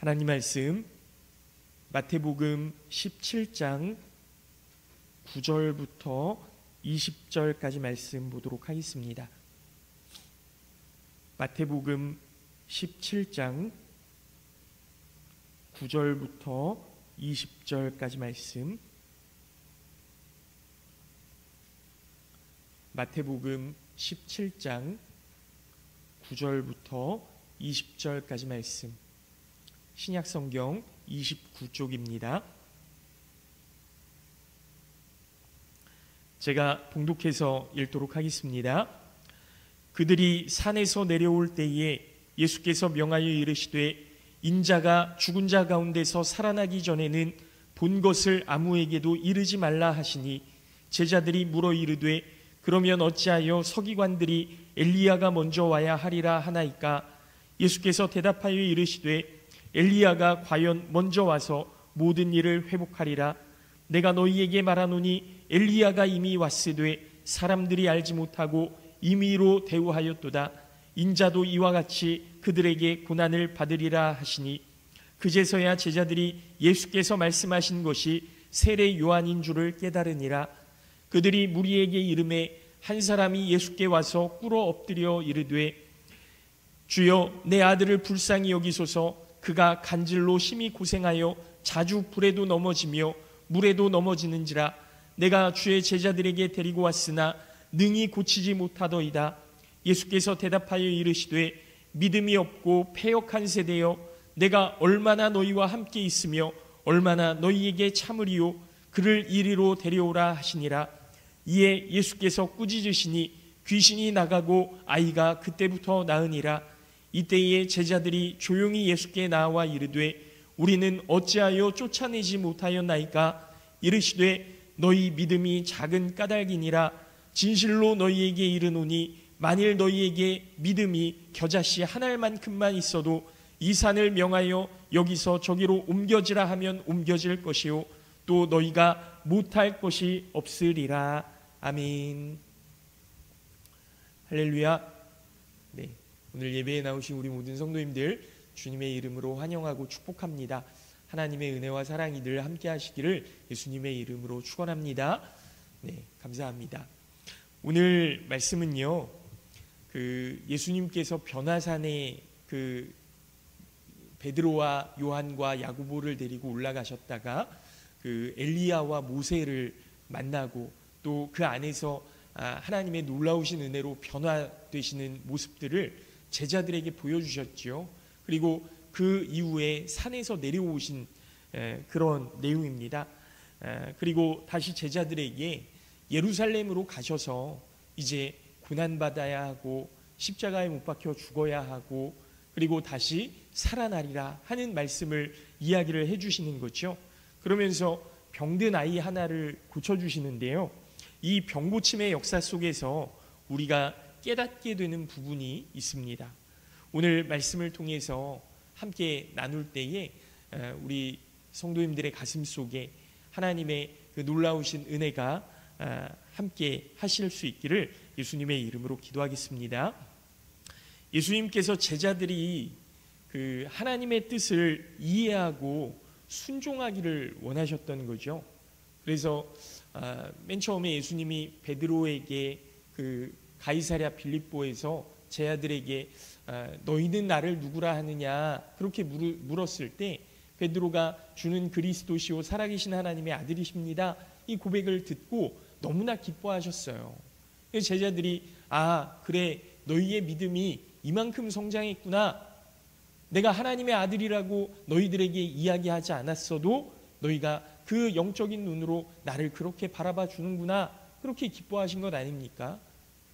하나님 말씀 마태복음 17장 9절부터 20절까지 말씀 보도록 하겠습니다. 마태복음 17장 9절부터 20절까지 말씀, 마태복음 17장 9절부터 20절까지 말씀, 신약성경 29쪽입니다. 제가 봉독해서 읽도록 하겠습니다. 그들이 산에서 내려올 때에 예수께서 명하여 이르시되 인자가 죽은 자 가운데서 살아나기 전에는 본 것을 아무에게도 이르지 말라 하시니 제자들이 물어 이르되 그러면 어찌하여 서기관들이 엘리야가 먼저 와야 하리라 하나이까? 예수께서 대답하여 이르시되 엘리야가 과연 먼저 와서 모든 일을 회복하리라. 내가 너희에게 말하노니 엘리야가 이미 왔으되 사람들이 알지 못하고 임의로 대우하였도다. 인자도 이와 같이 그들에게 고난을 받으리라 하시니 그제서야 제자들이 예수께서 말씀하신 것이 세례 요한인 줄을 깨달으니라. 그들이 무리에게 이르매 한 사람이 예수께 와서 꿇어 엎드려 이르되 주여 내 아들을 불쌍히 여기소서. 그가 간질로 심히 고생하여 자주 불에도 넘어지며 물에도 넘어지는지라. 내가 주의 제자들에게 데리고 왔으나 능히 고치지 못하더이다. 예수께서 대답하여 이르시되 믿음이 없고 패역한 세대여, 내가 얼마나 너희와 함께 있으며 얼마나 너희에게 참으리요. 그를 이리로 데려오라 하시니라. 이에 예수께서 꾸짖으시니 귀신이 나가고 아이가 그때부터 나으니라. 이때에 제자들이 조용히 예수께 나와 이르되 우리는 어찌하여 쫓아내지 못하였나이까? 이르시되 너희 믿음이 작은 까닭이니라. 진실로 너희에게 이르노니 만일 너희에게 믿음이 겨자씨 한 알만큼만 있어도 이 산을 명하여 여기서 저기로 옮겨지라 하면 옮겨질 것이요 또 너희가 못할 것이 없으리라. 아멘. 할렐루야. 네, 오늘 예배에 나오신 우리 모든 성도님들 주님의 이름으로 환영하고 축복합니다. 하나님의 은혜와 사랑이 늘 함께 하시기를 예수님의 이름으로 축원합니다. 네, 감사합니다. 오늘 말씀은요, 예수님께서 변화산에 베드로와 요한과 야고보를 데리고 올라가셨다가 엘리야와 모세를 만나고 또 그 안에서 하나님의 놀라우신 은혜로 변화되시는 모습들을 제자들에게 보여주셨지요. 그리고 그 이후에 산에서 내려오신 그런 내용입니다. 그리고 다시 제자들에게 예루살렘으로 가셔서 이제 고난받아야 하고 십자가에 못 박혀 죽어야 하고 그리고 다시 살아나리라 하는 말씀을 이야기를 해주시는 거죠. 그러면서 병든 아이 하나를 고쳐주시는데요, 이 병고침의 역사 속에서 우리가 깨닫게 되는 부분이 있습니다. 오늘 말씀을 통해서 함께 나눌 때에 우리 성도님들의 가슴 속에 하나님의 그 놀라우신 은혜가 함께 하실 수 있기를 예수님의 이름으로 기도하겠습니다. 예수님께서 제자들이 하나님의 뜻을 이해하고 순종하기를 원하셨던 거죠. 그래서 맨 처음에 예수님이 베드로에게 가이사랴 빌립보에서 제 아들에게 너희는 나를 누구라 하느냐 그렇게 물었을 때 베드로가 주는 그리스도시요 살아계신 하나님의 아들이십니다, 이 고백을 듣고 너무나 기뻐하셨어요. 제자들이 그래 너희의 믿음이 이만큼 성장했구나, 내가 하나님의 아들이라고 너희들에게 이야기하지 않았어도 너희가 그 영적인 눈으로 나를 그렇게 바라봐 주는구나, 그렇게 기뻐하신 것 아닙니까?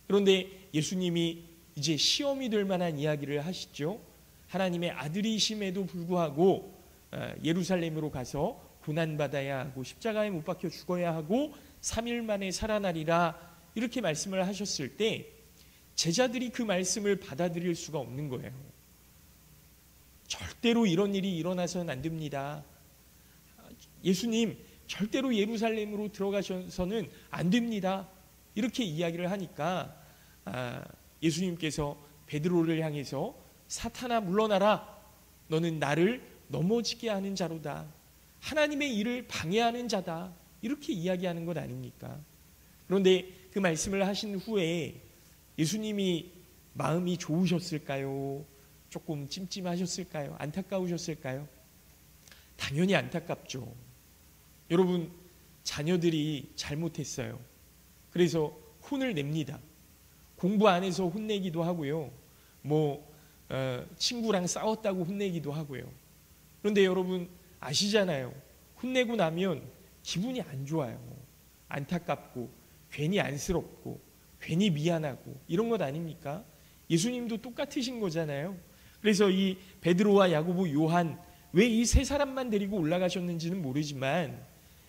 그런데 예수님이 이제 시험이 될 만한 이야기를 하시죠. 하나님의 아들이심에도 불구하고 예루살렘으로 가서 고난받아야 하고 십자가에 못 박혀 죽어야 하고 3일 만에 살아나리라 이렇게 말씀을 하셨을 때 제자들이 그 말씀을 받아들일 수가 없는 거예요. 절대로 이런 일이 일어나서는 안 됩니다. 예수님 절대로 예루살렘으로 들어가셔서는 안 됩니다. 이렇게 이야기를 하니까 예수님께서 베드로를 향해서 사탄아 물러나라, 너는 나를 넘어지게 하는 자로다. 하나님의 일을 방해하는 자다. 이렇게 이야기하는 것 아닙니까? 그런데 그 말씀을 하신 후에 예수님이 마음이 좋으셨을까요? 조금 찜찜하셨을까요? 안타까우셨을까요? 당연히 안타깝죠. 여러분, 자녀들이 잘못했어요. 그래서 혼을 냅니다. 공부 안 해서 혼내기도 하고요. 친구랑 싸웠다고 혼내기도 하고요. 그런데 여러분 아시잖아요. 혼내고 나면 기분이 안 좋아요. 안타깝고 괜히 안쓰럽고 괜히 미안하고 이런 것 아닙니까? 예수님도 똑같으신 거잖아요. 그래서 이 베드로와 야고보, 요한 왜 이 세 사람만 데리고 올라가셨는지는 모르지만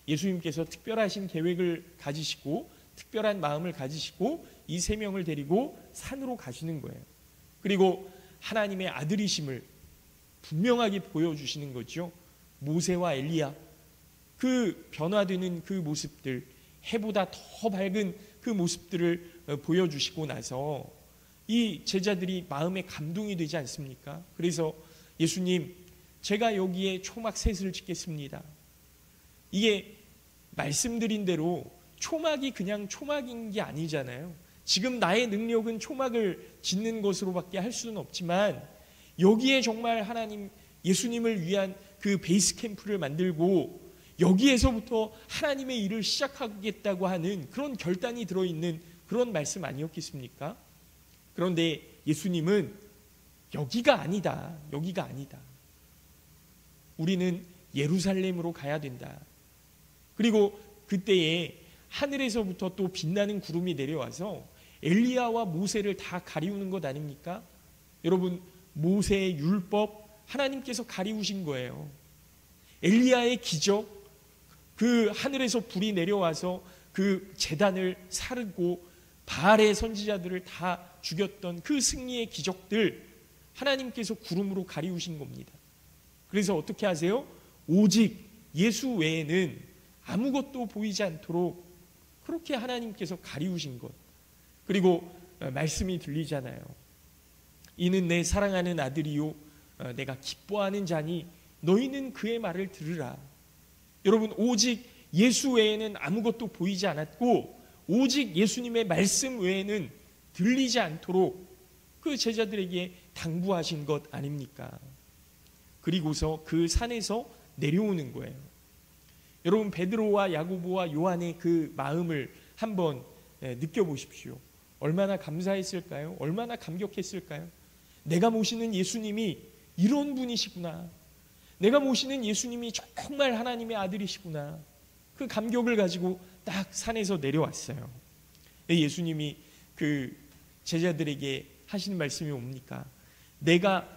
예수님께서 특별하신 계획을 가지시고 특별한 마음을 가지시고 이 세 명을 데리고 산으로 가시는 거예요. 그리고 하나님의 아들이심을 분명하게 보여주시는 거죠. 모세와 엘리야, 그 변화되는 그 모습들, 해보다 더 밝은 그 모습들을 보여주시고 나서 이 제자들이 마음에 감동이 되지 않습니까? 그래서 예수님, 제가 여기에 초막 셋을 짓겠습니다. 이게 말씀드린 대로 초막이 그냥 초막인 게 아니잖아요. 지금 나의 능력은 초막을 짓는 것으로밖에 할 수는 없지만 여기에 정말 하나님, 예수님을 위한 그 베이스 캠프를 만들고 여기에서부터 하나님의 일을 시작하겠다고 하는 그런 결단이 들어있는 그런 말씀 아니었겠습니까? 그런데 예수님은 여기가 아니다. 여기가 아니다. 우리는 예루살렘으로 가야 된다. 그리고 그때에 하늘에서부터 또 빛나는 구름이 내려와서 엘리야와 모세를 다 가리우는 것 아닙니까? 여러분, 모세의 율법 하나님께서 가리우신 거예요. 엘리야의 기적, 그 하늘에서 불이 내려와서 그 제단을 사르고 바알의 선지자들을 다 죽였던 그 승리의 기적들 하나님께서 구름으로 가리우신 겁니다. 그래서 어떻게 하세요? 오직 예수 외에는 아무것도 보이지 않도록 그렇게 하나님께서 가리우신 것. 그리고 말씀이 들리잖아요. 이는 내 사랑하는 아들이요 내가 기뻐하는 자니 너희는 그의 말을 들으라. 여러분, 오직 예수 외에는 아무것도 보이지 않았고 오직 예수님의 말씀 외에는 들리지 않도록 그 제자들에게 당부하신 것 아닙니까? 그리고서 그 산에서 내려오는 거예요. 여러분, 베드로와 야고보와 요한의 그 마음을 한번 느껴보십시오. 얼마나 감사했을까요? 얼마나 감격했을까요? 내가 모시는 예수님이 이런 분이시구나. 내가 모시는 예수님이 정말 하나님의 아들이시구나. 그 감격을 가지고 딱 산에서 내려왔어요. 예수님이 그 제자들에게 하시는 말씀이 뭡니까? 내가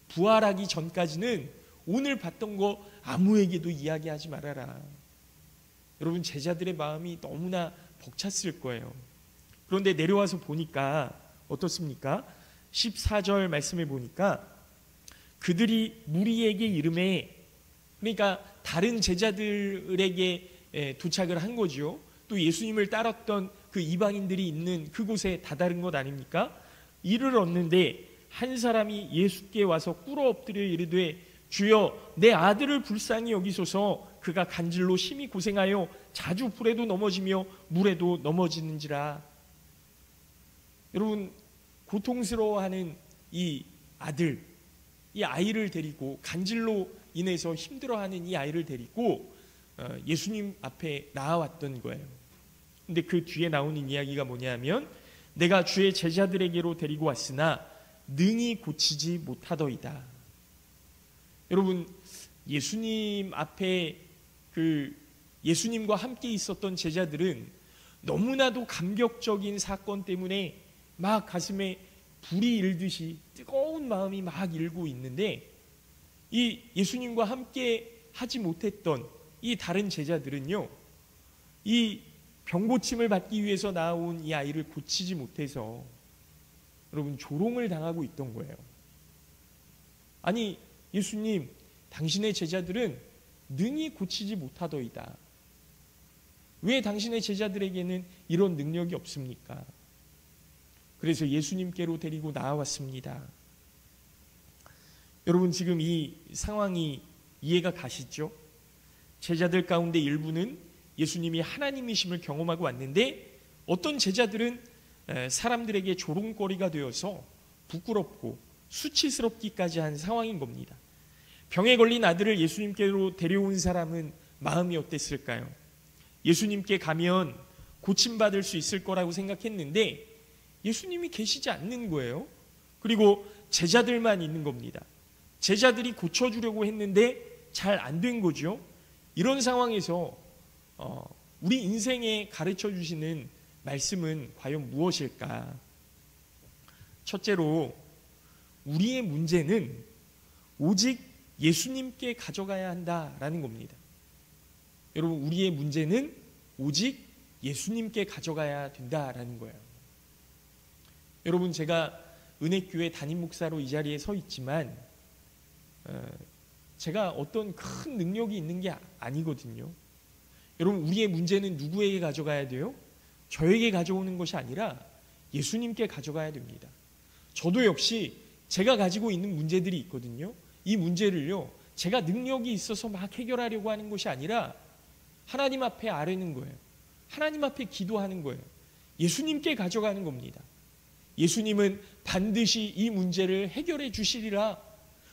부활하기 전까지는 오늘 봤던 거 아무에게도 이야기하지 말아라. 여러분, 제자들의 마음이 너무나 벅찼을 거예요. 그런데 내려와서 보니까 어떻습니까? 14절 말씀에 보니까 그들이 무리에게 이르매, 그러니까 다른 제자들에게 도착을 한 거죠. 또 예수님을 따랐던 그 이방인들이 있는 그곳에 다다른 것 아닙니까? 이를 얻는데 한 사람이 예수께 와서 꿇어 엎드려 이르되 주여, 내 아들을 불쌍히 여기소서. 그가 간질로 심히 고생하여 자주 불에도 넘어지며 물에도 넘어지는지라. 여러분, 고통스러워하는 이 아들, 이 아이를 데리고, 간질로 인해서 힘들어하는 이 아이를 데리고 예수님 앞에 나아왔던 거예요. 근데 그 뒤에 나오는 이야기가 뭐냐면 내가 주의 제자들에게로 데리고 왔으나 능히 고치지 못하더이다. 여러분, 예수님 앞에 예수님과 함께 있었던 제자들은 너무나도 감격적인 사건 때문에 막 가슴에 불이 일듯이 뜨거운 마음이 막 일고 있는데 이 예수님과 함께 하지 못했던 이 다른 제자들은요, 이 병고침을 받기 위해서 나온 이 아이를 고치지 못해서 여러분 조롱을 당하고 있던 거예요. 아니, 예수님, 당신의 제자들은 능히 고치지 못하더이다. 왜 당신의 제자들에게는 이런 능력이 없습니까? 그래서 예수님께로 데리고 나아왔습니다. 여러분 지금 이 상황이 이해가 가시죠? 제자들 가운데 일부는 예수님이 하나님이심을 경험하고 왔는데 어떤 제자들은 사람들에게 조롱거리가 되어서 부끄럽고 수치스럽기까지 한 상황인 겁니다. 병에 걸린 아들을 예수님께로 데려온 사람은 마음이 어땠을까요? 예수님께 가면 고침받을 수 있을 거라고 생각했는데 예수님이 계시지 않는 거예요. 그리고 제자들만 있는 겁니다. 제자들이 고쳐주려고 했는데 잘 안 된 거죠. 이런 상황에서 우리 인생에 가르쳐 주시는 말씀은 과연 무엇일까? 첫째로 우리의 문제는 오직 예수님께 가져가야 한다라는 겁니다. 여러분, 우리의 문제는 오직 예수님께 가져가야 된다라는 거예요. 여러분, 제가 은혜교회 담임 목사로 이 자리에 서 있지만 제가 어떤 큰 능력이 있는 게 아니거든요. 여러분, 우리의 문제는 누구에게 가져가야 돼요? 저에게 가져오는 것이 아니라 예수님께 가져가야 됩니다. 저도 역시 제가 가지고 있는 문제들이 있거든요. 이 문제를요, 제가 능력이 있어서 막 해결하려고 하는 것이 아니라 하나님 앞에 아뢰는 거예요. 하나님 앞에 기도하는 거예요. 예수님께 가져가는 겁니다. 예수님은 반드시 이 문제를 해결해 주시리라.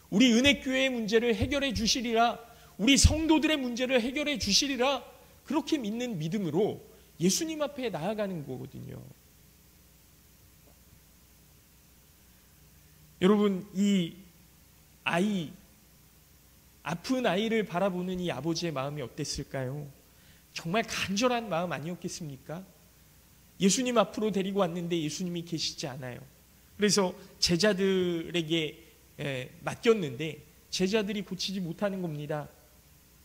우리 은혜교회의 문제를 해결해 주시리라. 우리 성도들의 문제를 해결해 주시리라. 그렇게 믿는 믿음으로 예수님 앞에 나아가는 거거든요. 여러분, 이 아이, 아픈 아이를 바라보는 이 아버지의 마음이 어땠을까요? 정말 간절한 마음 아니었겠습니까? 예수님 앞으로 데리고 왔는데 예수님이 계시지 않아요. 그래서 제자들에게 맡겼는데 제자들이 고치지 못하는 겁니다.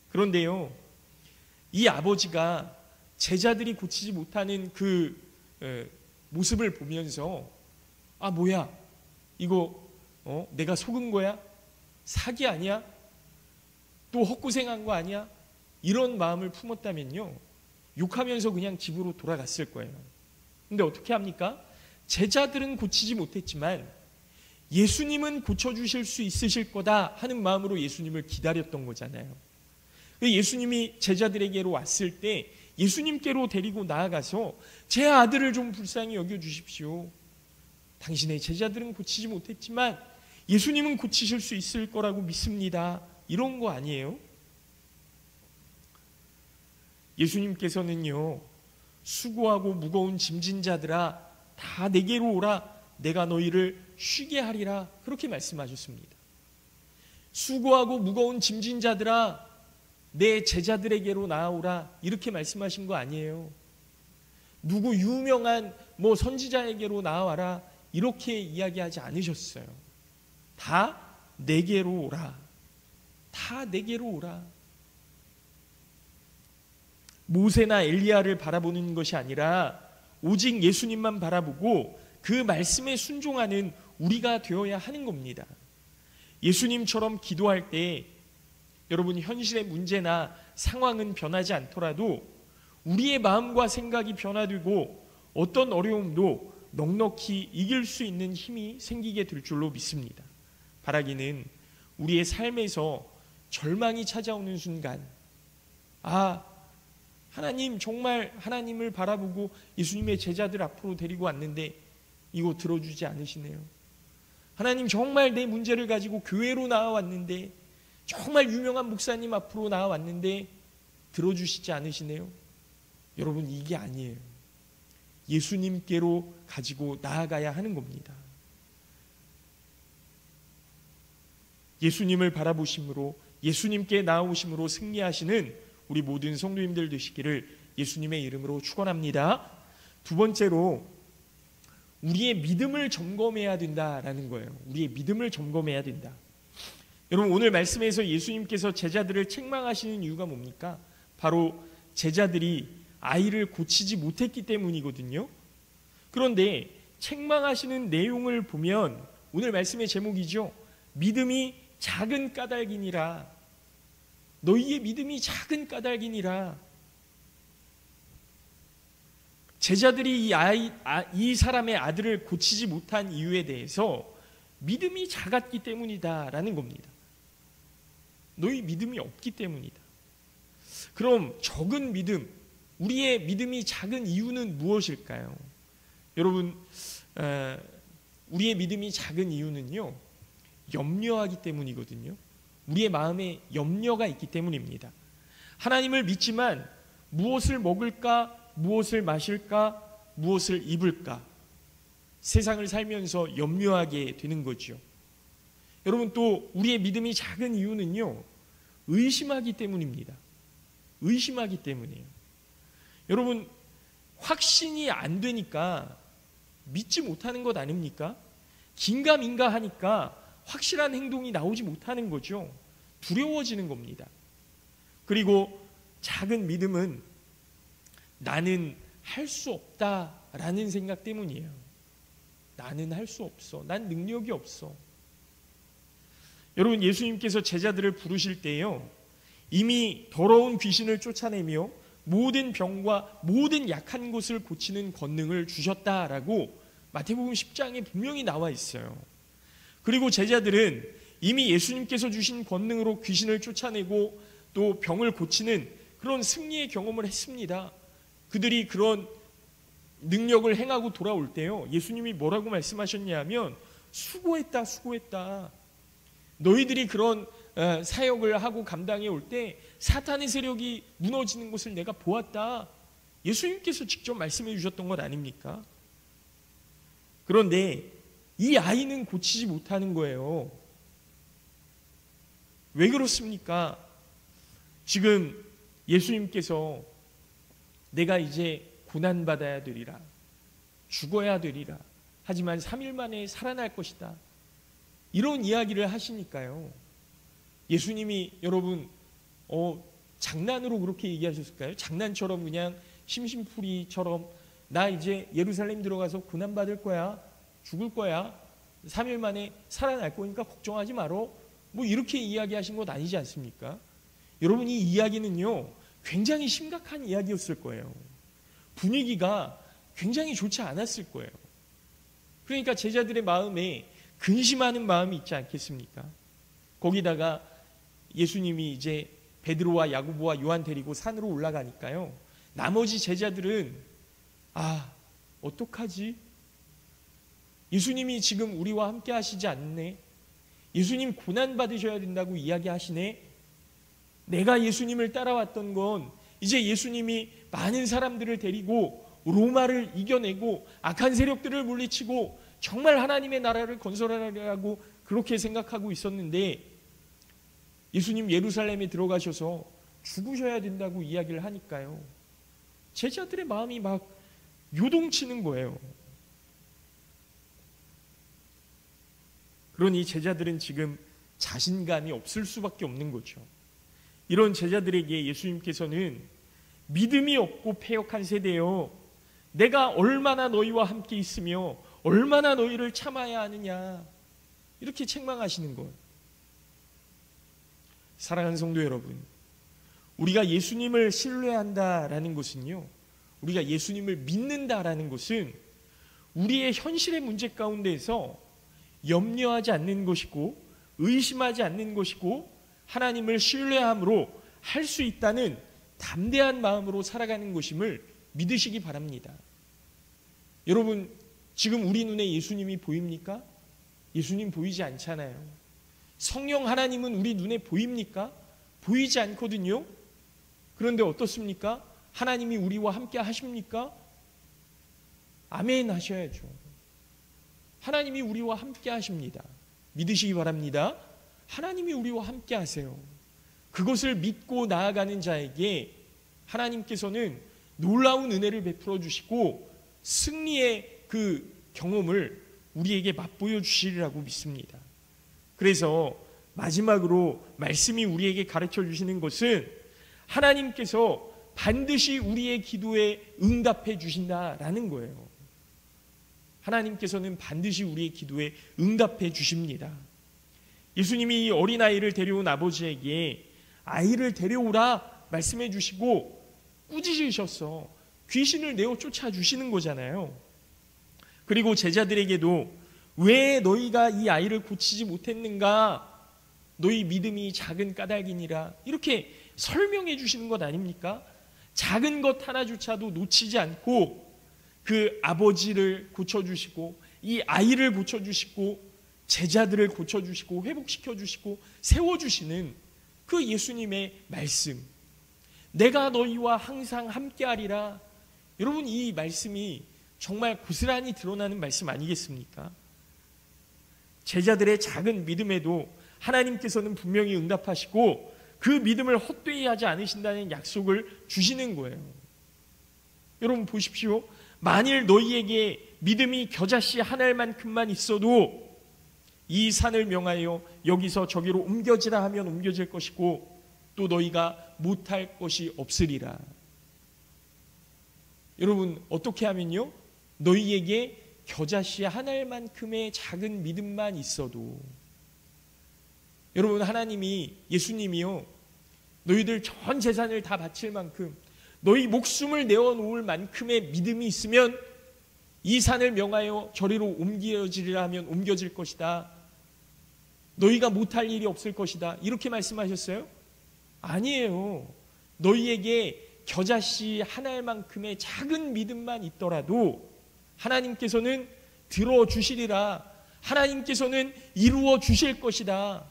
그런데요, 이 아버지가 제자들이 고치지 못하는 그 모습을 보면서 아, 뭐야, 이거 내가 속은 거야? 사기 아니야? 또 헛고생한 거 아니야? 이런 마음을 품었다면요, 욕하면서 그냥 집으로 돌아갔을 거예요. 근데 어떻게 합니까? 제자들은 고치지 못했지만 예수님은 고쳐주실 수 있으실 거다 하는 마음으로 예수님을 기다렸던 거잖아요. 예수님이 제자들에게로 왔을 때 예수님께로 데리고 나아가서 제 아들을 좀 불쌍히 여겨주십시오. 당신의 제자들은 고치지 못했지만 예수님은 고치실 수 있을 거라고 믿습니다. 이런 거 아니에요? 예수님께서는요, 수고하고 무거운 짐진 자들아 다 내게로 오라, 내가 너희를 쉬게 하리라, 그렇게 말씀하셨습니다. 수고하고 무거운 짐진 자들아 내 제자들에게로 나아오라, 이렇게 말씀하신 거 아니에요. 누구 유명한 선지자에게로 나아와라, 이렇게 이야기하지 않으셨어요. 다 내게로 오라. 다 내게로 오라. 모세나 엘리야를 바라보는 것이 아니라 오직 예수님만 바라보고 그 말씀에 순종하는 우리가 되어야 하는 겁니다. 예수님처럼 기도할 때 여러분, 현실의 문제나 상황은 변하지 않더라도 우리의 마음과 생각이 변화되고 어떤 어려움도 넉넉히 이길 수 있는 힘이 생기게 될 줄로 믿습니다. 바라기는 우리의 삶에서 절망이 찾아오는 순간, 아, 하나님, 정말 하나님을 바라보고 예수님의 제자들 앞으로 데리고 왔는데 이거 들어주지 않으시네요. 하나님, 정말 내 문제를 가지고 교회로 나와왔는데, 정말 유명한 목사님 앞으로 나와왔는데 들어주시지 않으시네요. 여러분, 이게 아니에요. 예수님께로 가지고 나아가야 하는 겁니다. 예수님을 바라보심으로, 예수님께 나아오심으로 승리하시는 우리 모든 성도님들 되시기를 예수님의 이름으로 축원합니다. 두 번째로 우리의 믿음을 점검해야 된다라는 거예요. 우리의 믿음을 점검해야 된다. 여러분, 오늘 말씀에서 예수님께서 제자들을 책망하시는 이유가 뭡니까? 바로 제자들이 아이를 고치지 못했기 때문이거든요. 그런데 책망하시는 내용을 보면 오늘 말씀의 제목이죠. 믿음이 작은 까닭이니라. 너희의 믿음이 작은 까닭이니라. 제자들이 이 사람의 아들을 고치지 못한 이유에 대해서 믿음이 작았기 때문이다라는 겁니다. 너희 믿음이 없기 때문이다. 그럼 적은 믿음, 우리의 믿음이 작은 이유는 무엇일까요? 여러분, 우리의 믿음이 작은 이유는요, 염려하기 때문이거든요. 우리의 마음에 염려가 있기 때문입니다. 하나님을 믿지만 무엇을 먹을까, 무엇을 마실까, 무엇을 입을까, 세상을 살면서 염려하게 되는 거죠. 여러분, 또 우리의 믿음이 작은 이유는요, 의심하기 때문입니다. 의심하기 때문이에요. 여러분, 확신이 안 되니까 믿지 못하는 것 아닙니까? 긴가민가 하니까 확실한 행동이 나오지 못하는 거죠. 두려워지는 겁니다. 그리고 작은 믿음은 나는 할 수 없다라는 생각 때문이에요. 나는 할 수 없어. 난 능력이 없어. 여러분, 예수님께서 제자들을 부르실 때요, 이미 더러운 귀신을 쫓아내며 모든 병과 모든 약한 곳을 고치는 권능을 주셨다라고 마태복음 10장에 분명히 나와 있어요. 그리고 제자들은 이미 예수님께서 주신 권능으로 귀신을 쫓아내고 또 병을 고치는 그런 승리의 경험을 했습니다. 그들이 그런 능력을 행하고 돌아올 때요, 예수님이 뭐라고 말씀하셨냐면, 수고했다, 수고했다. 너희들이 그런 사역을 하고 감당해 올 때 사탄의 세력이 무너지는 것을 내가 보았다. 예수님께서 직접 말씀해 주셨던 것 아닙니까? 그런데 이 아이는 고치지 못하는 거예요. 왜 그렇습니까? 지금 예수님께서 내가 이제 고난받아야 되리라, 죽어야 되리라, 하지만 3일 만에 살아날 것이다, 이런 이야기를 하시니까요, 예수님이 여러분 장난으로 그렇게 얘기하셨을까요? 장난처럼 그냥 심심풀이처럼 나 이제 예루살렘 들어가서 고난받을 거야, 죽을 거야, 3일 만에 살아날 거니까 걱정하지 마라, 뭐 이렇게 이야기하신 것 아니지 않습니까? 여러분, 이 이야기는요 굉장히 심각한 이야기였을 거예요. 분위기가 굉장히 좋지 않았을 거예요. 그러니까 제자들의 마음에 근심하는 마음이 있지 않겠습니까? 거기다가 예수님이 이제 베드로와 야고보와 요한 데리고 산으로 올라가니까요, 나머지 제자들은 어떡하지? 예수님이 지금 우리와 함께 하시지 않네. 예수님 고난 받으셔야 된다고 이야기하시네. 내가 예수님을 따라왔던 건 이제 예수님이 많은 사람들을 데리고 로마를 이겨내고 악한 세력들을 물리치고 정말 하나님의 나라를 건설하려고 그렇게 생각하고 있었는데, 예수님 예루살렘에 들어가셔서 죽으셔야 된다고 이야기를 하니까요, 제자들의 마음이 막 요동치는 거예요. 그러니 제자들은 지금 자신감이 없을 수밖에 없는 거죠. 이런 제자들에게 예수님께서는 믿음이 없고 패역한 세대여, 내가 얼마나 너희와 함께 있으며 얼마나 너희를 참아야 하느냐, 이렇게 책망하시는 것. 사랑하는 성도 여러분, 우리가 예수님을 신뢰한다라는 것은요, 우리가 예수님을 믿는다라는 것은 우리의 현실의 문제 가운데에서 염려하지 않는 것이고 의심하지 않는 것이고 하나님을 신뢰함으로 할 수 있다는 담대한 마음으로 살아가는 것임을 믿으시기 바랍니다. 여러분, 지금 우리 눈에 예수님이 보입니까? 예수님 보이지 않잖아요. 성령 하나님은 우리 눈에 보입니까? 보이지 않거든요. 그런데 어떻습니까? 하나님이 우리와 함께 하십니까? 아멘 하셔야죠. 하나님이 우리와 함께 하십니다. 믿으시기 바랍니다. 하나님이 우리와 함께 하세요. 그것을 믿고 나아가는 자에게 하나님께서는 놀라운 은혜를 베풀어 주시고 승리의 그 경험을 우리에게 맛보여 주시리라고 믿습니다. 그래서 마지막으로 말씀이 우리에게 가르쳐 주시는 것은 하나님께서 반드시 우리의 기도에 응답해 주신다라는 거예요. 하나님께서는 반드시 우리의 기도에 응답해 주십니다. 예수님이 이 어린아이를 데려온 아버지에게 아이를 데려오라 말씀해 주시고 꾸짖으셔서 귀신을 내어 쫓아주시는 거잖아요. 그리고 제자들에게도 왜 너희가 이 아이를 고치지 못했는가? 너희 믿음이 작은 까닭이니라. 이렇게 설명해 주시는 것 아닙니까? 작은 것 하나조차도 놓치지 않고 그 아버지를 고쳐주시고 이 아이를 고쳐주시고 제자들을 고쳐주시고 회복시켜주시고 세워주시는 그 예수님의 말씀, 내가 너희와 항상 함께하리라. 여러분, 이 말씀이 정말 고스란히 드러나는 말씀 아니겠습니까? 제자들의 작은 믿음에도 하나님께서는 분명히 응답하시고 그 믿음을 헛되이 하지 않으신다는 약속을 주시는 거예요. 여러분 보십시오. 만일 너희에게 믿음이 겨자씨 한 알만큼만 있어도 이 산을 명하여 여기서 저기로 옮겨지라 하면 옮겨질 것이고 또 너희가 못할 것이 없으리라. 여러분 어떻게 하면요? 너희에게 겨자씨 한 알만큼의 작은 믿음만 있어도, 여러분 하나님이, 예수님이요, 너희들 전 재산을 다 바칠 만큼, 너희 목숨을 내어놓을 만큼의 믿음이 있으면 이 산을 명하여 저리로 옮겨지리라 하면 옮겨질 것이다. 너희가 못할 일이 없을 것이다. 이렇게 말씀하셨어요? 아니에요. 너희에게 겨자씨 한 알만큼의 작은 믿음만 있더라도 하나님께서는 들어주시리라. 하나님께서는 이루어 주실 것이다.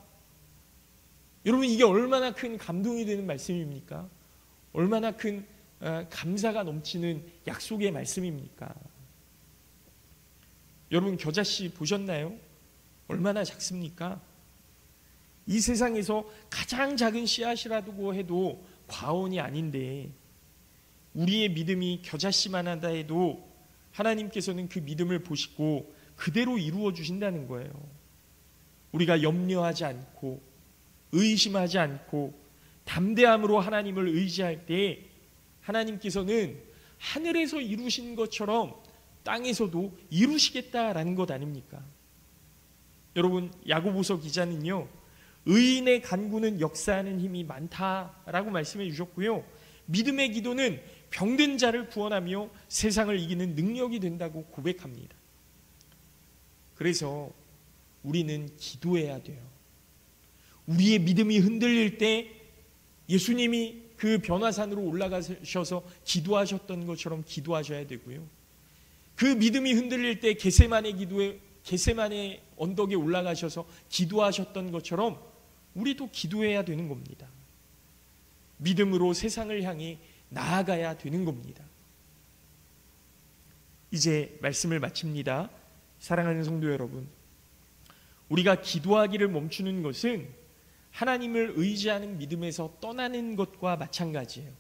여러분 이게 얼마나 큰 감동이 되는 말씀입니까? 얼마나 큰 감사가 넘치는 약속의 말씀입니까? 여러분 겨자씨 보셨나요? 얼마나 작습니까? 이 세상에서 가장 작은 씨앗이라고 해도 과언이 아닌데 우리의 믿음이 겨자씨만 하다 해도 하나님께서는 그 믿음을 보시고 그대로 이루어 주신다는 거예요. 우리가 염려하지 않고 의심하지 않고 담대함으로 하나님을 의지할 때 하나님께서는 하늘에서 이루신 것처럼 땅에서도 이루시겠다라는 것 아닙니까? 여러분 야고보서 기자는요, 의인의 간구는 역사하는 힘이 많다라고 말씀해 주셨고요, 믿음의 기도는 병든 자를 구원하며 세상을 이기는 능력이 된다고 고백합니다. 그래서 우리는 기도해야 돼요. 우리의 믿음이 흔들릴 때 예수님이 그 변화산으로 올라가셔서 기도하셨던 것처럼 기도하셔야 되고요, 그 믿음이 흔들릴 때 겟세마네 언덕에 올라가셔서 기도하셨던 것처럼 우리도 기도해야 되는 겁니다. 믿음으로 세상을 향해 나아가야 되는 겁니다. 이제 말씀을 마칩니다. 사랑하는 성도 여러분, 우리가 기도하기를 멈추는 것은 하나님을 의지하는 믿음에서 떠나는 것과 마찬가지예요.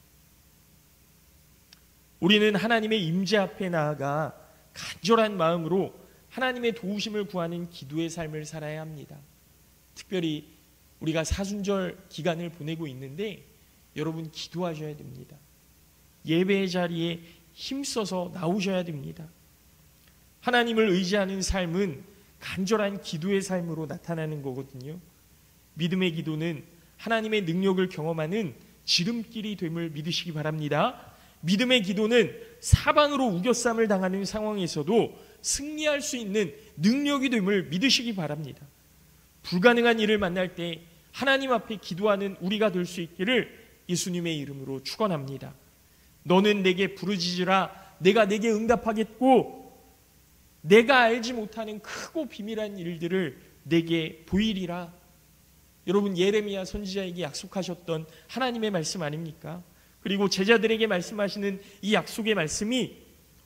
우리는 하나님의 임재 앞에 나아가 간절한 마음으로 하나님의 도우심을 구하는 기도의 삶을 살아야 합니다. 특별히 우리가 사순절 기간을 보내고 있는데 여러분 기도하셔야 됩니다. 예배의 자리에 힘써서 나오셔야 됩니다. 하나님을 의지하는 삶은 간절한 기도의 삶으로 나타나는 거거든요. 믿음의 기도는 하나님의 능력을 경험하는 지름길이 됨을 믿으시기 바랍니다. 믿음의 기도는 사방으로 우겨쌈을 당하는 상황에서도 승리할 수 있는 능력이 됨을 믿으시기 바랍니다. 불가능한 일을 만날 때 하나님 앞에 기도하는 우리가 될 수 있기를 예수님의 이름으로 축원합니다. 너는 내게 부르짖으라. 내가 내게 응답하겠고 내가 알지 못하는 크고 비밀한 일들을 내게 보이리라. 여러분 예레미야 선지자에게 약속하셨던 하나님의 말씀 아닙니까? 그리고 제자들에게 말씀하시는 이 약속의 말씀이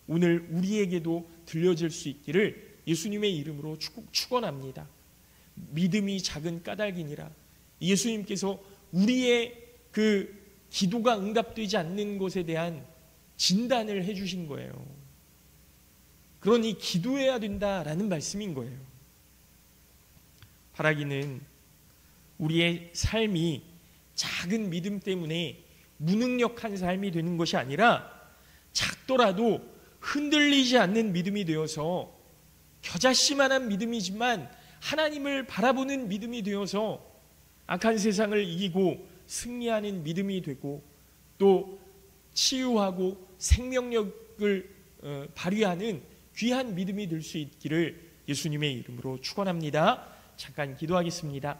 오늘 우리에게도 들려질 수 있기를 예수님의 이름으로 축원합니다. 믿음이 작은 까닭이니라. 예수님께서 우리의 그 기도가 응답되지 않는 것에 대한 진단을 해주신 거예요. 그러니 기도해야 된다라는 말씀인 거예요. 바라기는 우리의 삶이 작은 믿음 때문에 무능력한 삶이 되는 것이 아니라 작더라도 흔들리지 않는 믿음이 되어서 겨자씨만한 믿음이지만 하나님을 바라보는 믿음이 되어서 악한 세상을 이기고 승리하는 믿음이 되고 또 치유하고 생명력을 발휘하는 귀한 믿음이 될 수 있기를 예수님의 이름으로 축원합니다. 잠깐 기도하겠습니다.